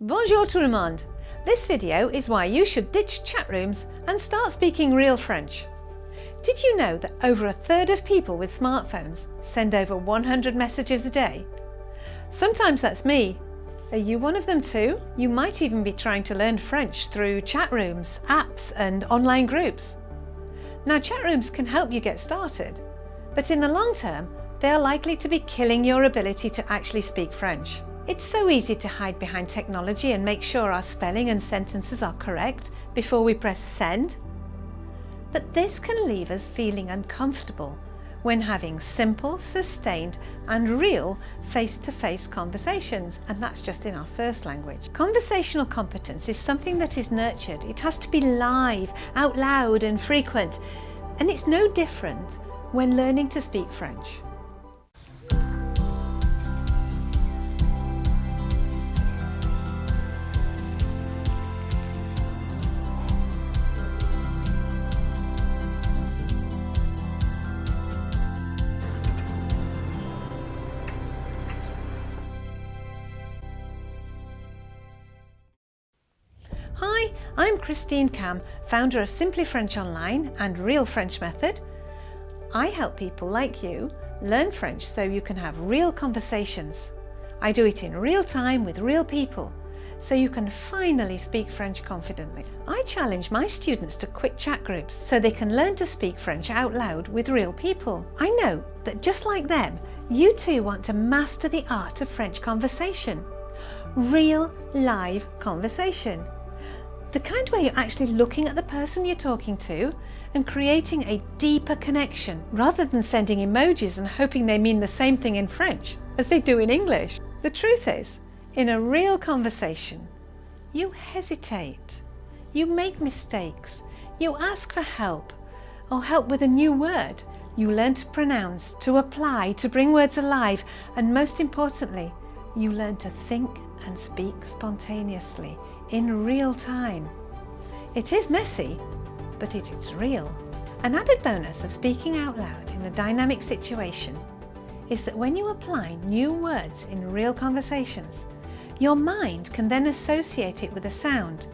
Bonjour tout le monde! This video is why you should ditch chat rooms and start speaking real French. Did you know that over a third of people with smartphones send over 100 messages a day? Sometimes that's me. Are you one of them too? You might even be trying to learn French through chat rooms, apps and online groups. Now, chat rooms can help you get started, but in the long term, they are likely to be killing your ability to actually speak French. It's so easy to hide behind technology and make sure our spelling and sentences are correct before we press send. But this can leave us feeling uncomfortable when having simple, sustained and real face-to-face conversations, and that's just in our first language. Conversational competence is something that is nurtured. It has to be live, out loud and frequent, and it's no different when learning to speak French. Hi, I'm Christine Cam, founder of Simply French Online and Real French Method. I help people like you learn French so you can have real conversations. I do it in real time with real people, so you can finally speak French confidently. I challenge my students to quick chat groups so they can learn to speak French out loud with real people. I know that just like them, you too want to master the art of French conversation. Real, live conversation. The kind where you're actually looking at the person you're talking to and creating a deeper connection rather than sending emojis and hoping they mean the same thing in French as they do in English. The truth is, in a real conversation, you hesitate, you make mistakes, you ask for help or help with a new word, you learn to pronounce, to apply, to bring words alive, and most importantly, you learn to think and speak spontaneously in real time. It is messy, but it is real. An added bonus of speaking out loud in a dynamic situation is that when you apply new words in real conversations, your mind can then associate it with a sound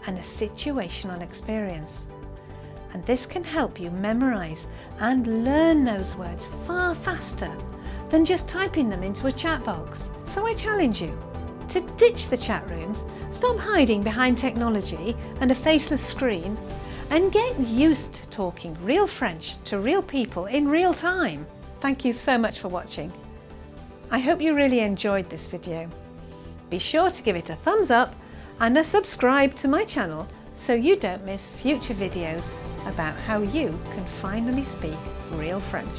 and a situational experience. And this can help you memorize and learn those words far faster than just typing them into a chat box. So I challenge you to ditch the chat rooms, stop hiding behind technology and a faceless screen, and get used to talking real French to real people in real time. Thank you so much for watching. I hope you really enjoyed this video. Be sure to give it a thumbs up and a subscribe to my channel so you don't miss future videos about how you can finally speak real French.